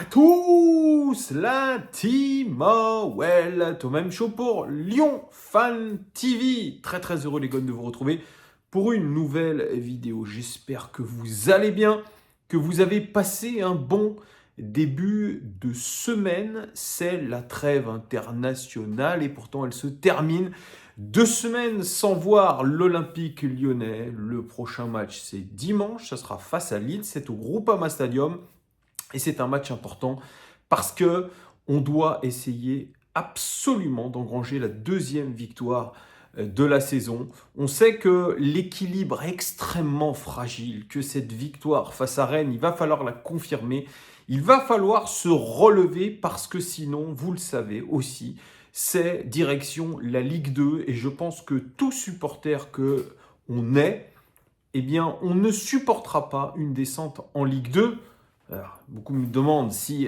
à tous, la team Well, au même show pour Lyon Fan TV. Très très heureux les gars de vous retrouver pour une nouvelle vidéo. J'espère que vous allez bien, que vous avez passé un bon début de semaine. C'est la trêve internationale et pourtant elle se termine. 2 semaines sans voir l'Olympique lyonnais. Le prochain match c'est dimanche, ça sera face à Lille, c'est au Groupama Stadium. Et c'est un match important parce que on doit essayer absolument d'engranger la deuxième victoire de la saison. On sait que l'équilibre est extrêmement fragile, que cette victoire face à Rennes, il va falloir la confirmer. Il va falloir se relever parce que sinon, vous le savez aussi, c'est direction la Ligue 2. Et je pense que tout supporter que on est, eh bien, on ne supportera pas une descente en Ligue 2. Alors, beaucoup me demandent si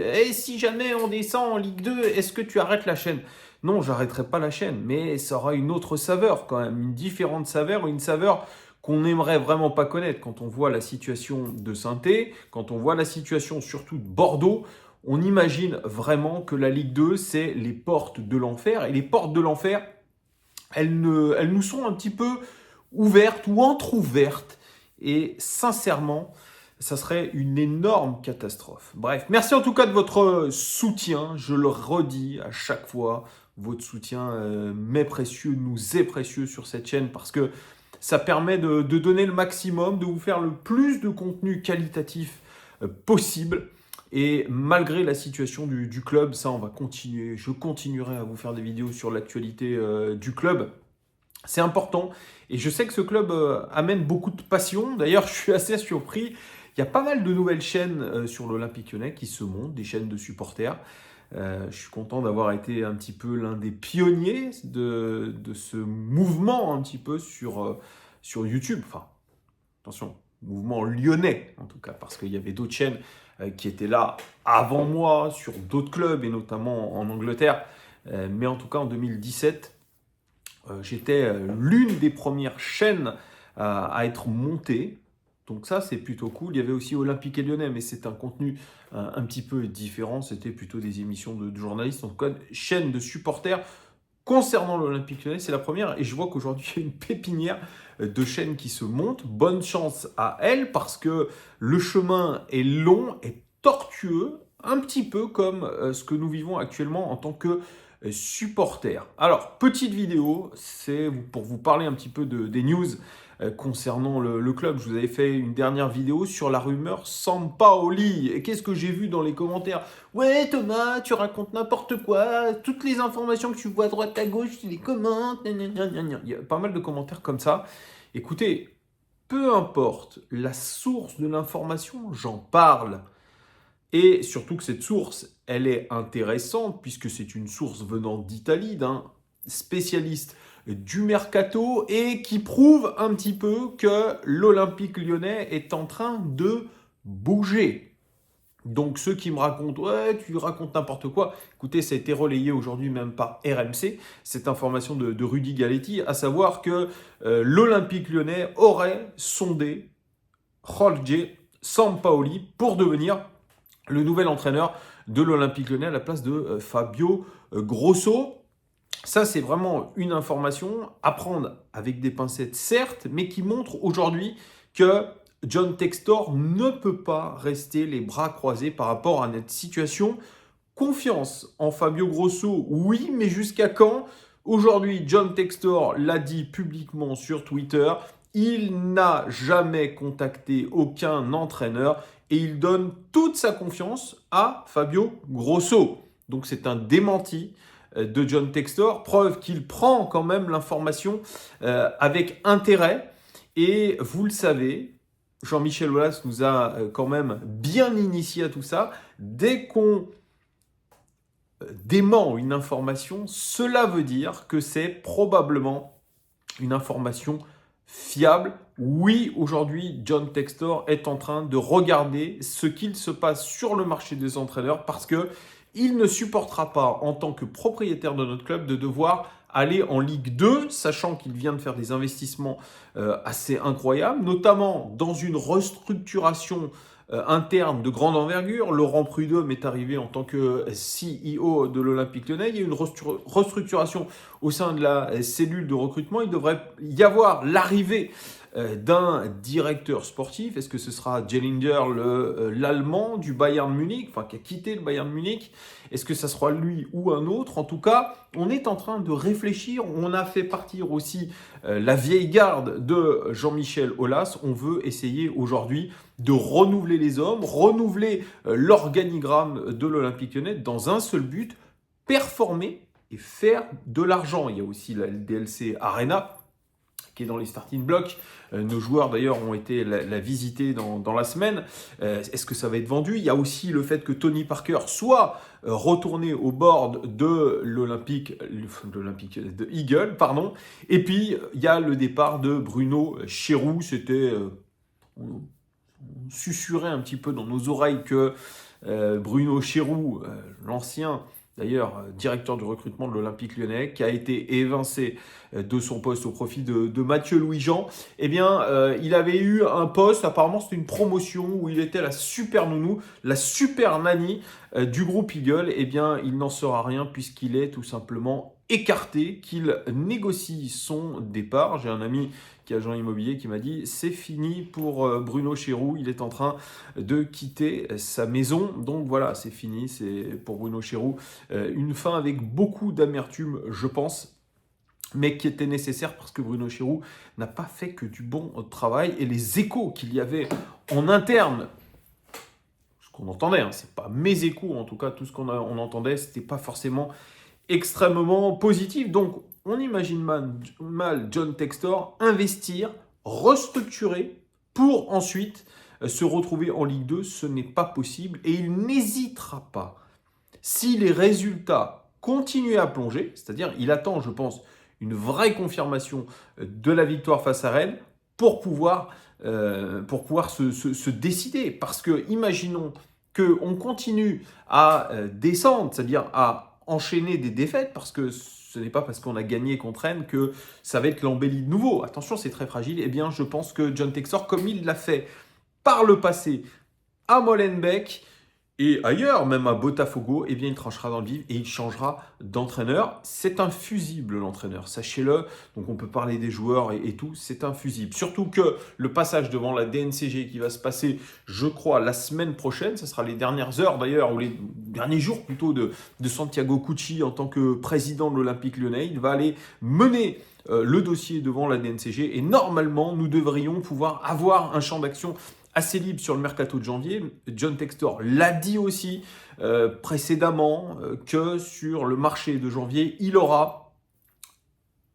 jamais on descend en Ligue 2, est-ce que tu arrêtes la chaîne? Non, j'arrêterai pas la chaîne, mais ça aura une autre saveur quand même, une différente saveur, une saveur qu'on n'aimerait vraiment pas connaître quand on voit la situation de Saint-Étienne, quand on voit la situation surtout de Bordeaux. On imagine vraiment que la Ligue 2, c'est les portes de l'enfer. Et les portes de l'enfer, elles nous sont un petit peu ouvertes ou entr'ouvertes. Et sincèrement, ça serait une énorme catastrophe. Bref, merci en tout cas de votre soutien. Je le redis à chaque fois, votre soutien m'est précieux, nous est précieux sur cette chaîne parce que ça permet de donner le maximum, de vous faire le plus de contenu qualitatif possible. Et malgré la situation du club, ça on va continuer. Je continuerai à vous faire des vidéos sur l'actualité du club. C'est important et je sais que ce club amène beaucoup de passion. D'ailleurs, je suis assez surpris. Il y a pas mal de nouvelles chaînes sur l'Olympique Lyonnais qui se montent, des chaînes de supporters. Je suis content d'avoir été un petit peu l'un des pionniers de ce mouvement un petit peu sur YouTube. Enfin, attention, mouvement lyonnais en tout cas, parce qu'il y avait d'autres chaînes qui étaient là avant moi sur d'autres clubs et notamment en Angleterre. Mais en tout cas, en 2017, j'étais l'une des premières chaînes à être montée. Donc ça, c'est plutôt cool. Il y avait aussi Olympique et Lyonnais, mais c'est un contenu un petit peu différent. C'était plutôt des émissions de journalistes. En tout cas, chaîne de supporters concernant l'Olympique Lyonnais, c'est la première. Et je vois qu'aujourd'hui, il y a une pépinière de chaînes qui se montent. Bonne chance à elle, parce que le chemin est long et tortueux, un petit peu comme ce que nous vivons actuellement en tant que supporters. Alors, petite vidéo, c'est pour vous parler un petit peu des news concernant le club. Je vous avais fait une dernière vidéo sur la rumeur Sampaoli. Et qu'est-ce que j'ai vu dans les commentaires? Ouais, Thomas, tu racontes n'importe quoi. Toutes les informations que tu vois à droite à gauche, tu les commentes. Il y a pas mal de commentaires comme ça. Écoutez, peu importe la source de l'information, j'en parle. Et surtout que cette source, elle est intéressante puisque c'est une source venant d'Italie, d'un spécialiste du mercato et qui prouve un petit peu que l'Olympique lyonnais est en train de bouger. Donc ceux qui me racontent, ouais, tu racontes n'importe quoi, écoutez, ça a été relayé aujourd'hui même par RMC, cette information de Rudy Galetti, à savoir que l'Olympique lyonnais aurait sondé Jorge Sampaoli pour devenir le nouvel entraîneur de l'Olympique lyonnais à la place de Fabio Grosso. Ça, c'est vraiment une information à prendre avec des pincettes, certes, mais qui montre aujourd'hui que John Textor ne peut pas rester les bras croisés par rapport à notre situation. Confiance en Fabio Grosso, oui, mais jusqu'à quand? Aujourd'hui, John Textor l'a dit publiquement sur Twitter, il n'a jamais contacté aucun entraîneur et il donne toute sa confiance à Fabio Grosso. Donc c'est un démenti de John Textor, preuve qu'il prend quand même l'information avec intérêt. Et vous le savez, Jean-Michel Aulas nous a quand même bien initié à tout ça. Dès qu'on dément une information, cela veut dire que c'est probablement une information fiable. Oui, aujourd'hui, John Textor est en train de regarder ce qu'il se passe sur le marché des entraîneurs parce que il ne supportera pas, en tant que propriétaire de notre club, de devoir aller en Ligue 2, sachant qu'il vient de faire des investissements assez incroyables, notamment dans une restructuration interne de grande envergure. Laurent Prudhomme est arrivé en tant que CEO de l'Olympique Lyonnais. Il y a eu une restructuration au sein de la cellule de recrutement. Il devrait y avoir l'arrivée d'un directeur sportif. Est-ce que ce sera Jellinger, l'Allemand du Bayern Munich, enfin qui a quitté le Bayern Munich? Est-ce que ça sera lui ou un autre? En tout cas, on est en train de réfléchir. On a fait partir aussi la vieille garde de Jean-Michel Aulas. On veut essayer aujourd'hui de renouveler les hommes, renouveler l'organigramme de l'Olympique Lyonnais dans un seul but, performer et faire de l'argent. Il y a aussi la LDLC Arena qui est dans les starting blocks. Nos joueurs d'ailleurs ont été la visiter dans la semaine. Est-ce que ça va être vendu? Il y a aussi le fait que Tony Parker soit retourné au board de de Eagle, pardon. Et puis il y a le départ de Bruno Chéroux. C'était on susurrait un petit peu dans nos oreilles que Bruno Chéroux, l'ancien d'ailleurs directeur du recrutement de l'Olympique Lyonnais, qui a été évincé de son poste au profit de Mathieu Louis-Jean, eh bien, il avait eu un poste, apparemment c'était une promotion où il était la super nounou, la super nanny du groupe Eagle. Eh bien, il n'en sera rien puisqu'il est tout simplement écarté, qu'il négocie son départ. J'ai un ami qui est agent immobilier qui m'a dit c'est fini pour Bruno Chéroux, il est en train de quitter sa maison. Donc voilà, c'est fini, c'est pour Bruno Chéroux une fin avec beaucoup d'amertume, je pense, mais qui était nécessaire parce que Bruno Chéroux n'a pas fait que du bon travail. Et les échos qu'il y avait en interne, ce qu'on entendait, hein, c'est pas mes échos, en tout cas tout ce on entendait, c'était pas forcément extrêmement positif. Donc on imagine mal John Textor investir, restructurer pour ensuite se retrouver en Ligue 2. Ce n'est pas possible et il n'hésitera pas, si les résultats continuent à plonger, c'est-à-dire il attend, je pense, une vraie confirmation de la victoire face à Rennes pour pouvoir se décider. Parce que imaginons qu'on continue à descendre, c'est-à-dire à enchaîner des défaites, parce que ce n'est pas parce qu'on a gagné contre Rennes que ça va être l'embellie de nouveau. Attention, c'est très fragile. Eh bien, je pense que John Textor, comme il l'a fait par le passé à Molenbeek et ailleurs, même à Botafogo, eh bien, il tranchera dans le vif et il changera d'entraîneur. C'est un fusible, l'entraîneur, sachez-le. Donc, on peut parler des joueurs et tout, c'est un fusible. Surtout que le passage devant la DNCG qui va se passer, je crois, la semaine prochaine, ce sera les dernières heures d'ailleurs, ou les derniers jours plutôt de Santiago Cucci en tant que président de l'Olympique Lyonnais. Il va aller mener le dossier devant la DNCG et normalement, nous devrions pouvoir avoir un champ d'action assez libre sur le mercato de janvier. John Textor l'a dit aussi précédemment que sur le marché de janvier, il aura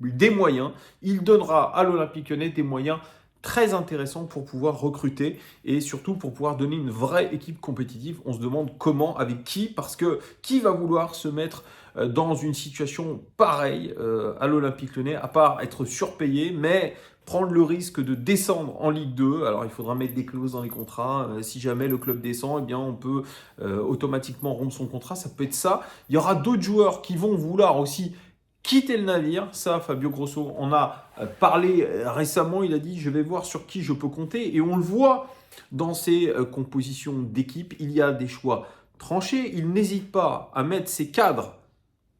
des moyens. Il donnera à l'Olympique Lyonnais des moyens très intéressants pour pouvoir recruter et surtout pour pouvoir donner une vraie équipe compétitive. On se demande comment, avec qui, parce que qui va vouloir se mettre dans une situation pareille à l'Olympique Lyonnais, à part être surpayé, mais prendre le risque de descendre en Ligue 2. Alors, il faudra mettre des clauses dans les contrats. Si jamais le club descend, eh bien, on peut automatiquement rompre son contrat. Ça peut être ça. Il y aura d'autres joueurs qui vont vouloir aussi quitter le navire. Ça, Fabio Grosso en a parlé récemment. Il a dit, je vais voir sur qui je peux compter. Et on le voit dans ses compositions d'équipe. Il y a des choix tranchés. Il n'hésite pas à mettre ses cadres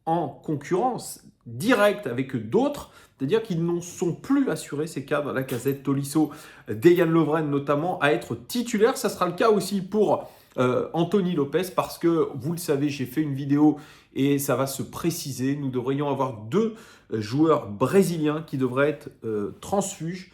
en concurrence directe avec d'autres. C'est-à-dire qu'ils n'en sont plus assurés, ces cadres, Lacazette, Tolisso, Dejan Lovren notamment, à être titulaires. Ça sera le cas aussi pour Anthony Lopez, parce que, vous le savez, j'ai fait une vidéo et ça va se préciser. Nous devrions avoir 2 joueurs brésiliens qui devraient être transférés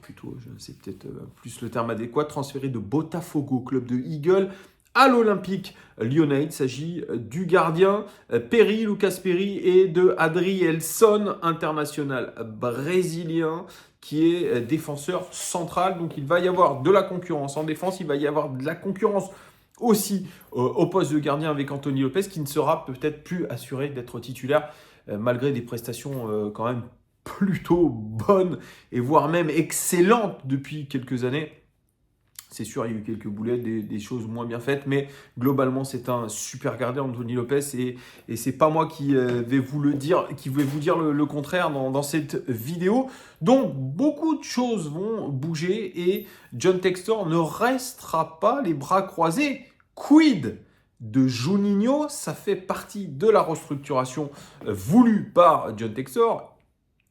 plutôt, c'est peut-être plus le terme adéquat, transférés de Botafogo, club de Eagle, à l'Olympique Lyonnais. Il s'agit du gardien Lucas Perry et de Adrielson, international brésilien, qui est défenseur central. Donc il va y avoir de la concurrence en défense, il va y avoir de la concurrence aussi au poste de gardien avec Anthony Lopez, qui ne sera peut-être plus assuré d'être titulaire malgré des prestations quand même plutôt bonnes et voire même excellentes depuis quelques années C'est sûr, il y a eu quelques boulettes, des choses moins bien faites, mais globalement, c'est un super gardien, Anthony Lopez, et c'est pas moi qui vais vous le dire, qui vais vous dire le contraire dans cette vidéo. Donc, beaucoup de choses vont bouger et John Textor ne restera pas les bras croisés. Quid de Juninho? Ça fait partie de la restructuration voulue par John Textor.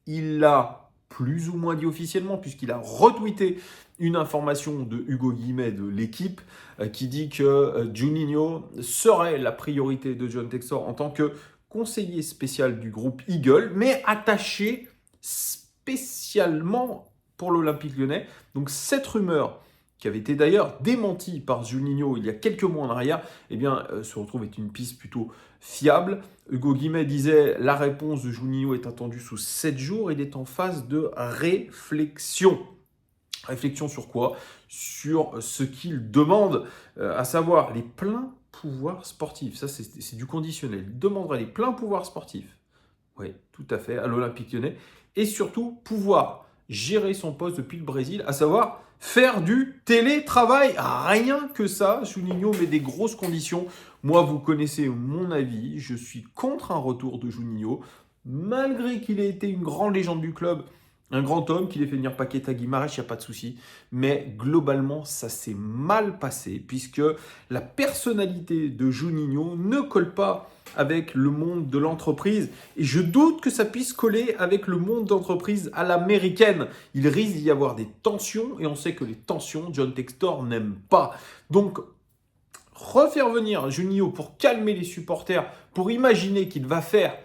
Il l'a plus ou moins dit officiellement, puisqu'il a retweeté une information de Hugo Guillemette de l'équipe qui dit que Juninho serait la priorité de John Textor en tant que conseiller spécial du groupe Eagle, mais attaché spécialement pour l'Olympique Lyonnais. Donc cette rumeur, qui avait été d'ailleurs démentie par Juninho il y a quelques mois en arrière, eh bien, se retrouve être une piste plutôt fiable. Hugo Guillemette disait « La réponse de Juninho est attendue sous 7 jours. Il est en phase de réflexion. » Réflexion sur quoi? Sur ce qu'il demande, à savoir les pleins pouvoirs sportifs. Ça, c'est du conditionnel. Il demanderait les pleins pouvoirs sportifs. Oui, tout à fait, à l'Olympique Lyonnais. Et surtout, pouvoir gérer son poste depuis le Brésil, à savoir faire du télétravail. Rien que ça, Juninho met des grosses conditions. Moi, vous connaissez mon avis. Je suis contre un retour de Juninho. Malgré qu'il ait été une grande légende du club, un grand homme, qu'il ait fait venir Paqueta, Guimarães, il n'y a pas de souci. Mais globalement, ça s'est mal passé, puisque la personnalité de Juninho ne colle pas avec le monde de l'entreprise. Et je doute que ça puisse coller avec le monde d'entreprise à l'américaine. Il risque d'y avoir des tensions, et on sait que les tensions, John Textor n'aime pas. Donc, refaire venir Juninho pour calmer les supporters, pour imaginer qu'il va faire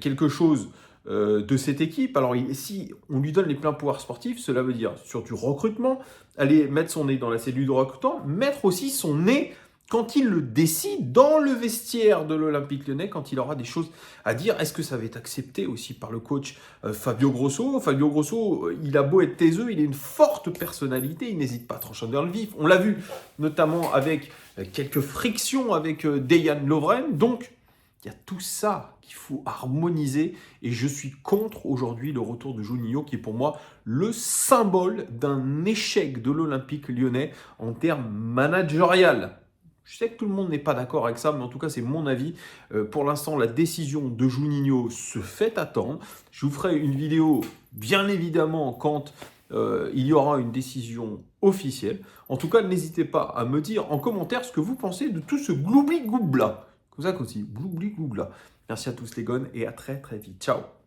quelque chose de cette équipe. Alors, si on lui donne les pleins pouvoirs sportifs, cela veut dire sur du recrutement, aller mettre son nez dans la cellule de recrutement, mettre aussi son nez, quand il le décide, dans le vestiaire de l'Olympique Lyonnais, quand il aura des choses à dire. Est-ce que ça va être accepté aussi par le coach Fabio Grosso? Fabio Grosso, il a beau être taiseux, il a une forte personnalité, il n'hésite pas à trancher dans le vif. On l'a vu notamment avec quelques frictions avec Dejan Lovren. Donc, il y a tout ça qu'il faut harmoniser et je suis contre aujourd'hui le retour de Juninho qui est pour moi le symbole d'un échec de l'Olympique Lyonnais en termes managérial. Je sais que tout le monde n'est pas d'accord avec ça, mais en tout cas, c'est mon avis. Pour l'instant, la décision de Juninho se fait attendre. Je vous ferai une vidéo, bien évidemment, quand il y aura une décision officielle. En tout cas, n'hésitez pas à me dire en commentaire ce que vous pensez de tout ce gloubli-gloubla. Comme ça aussi, gloubli-gloubla. Merci à tous les gones et à très très vite. Ciao.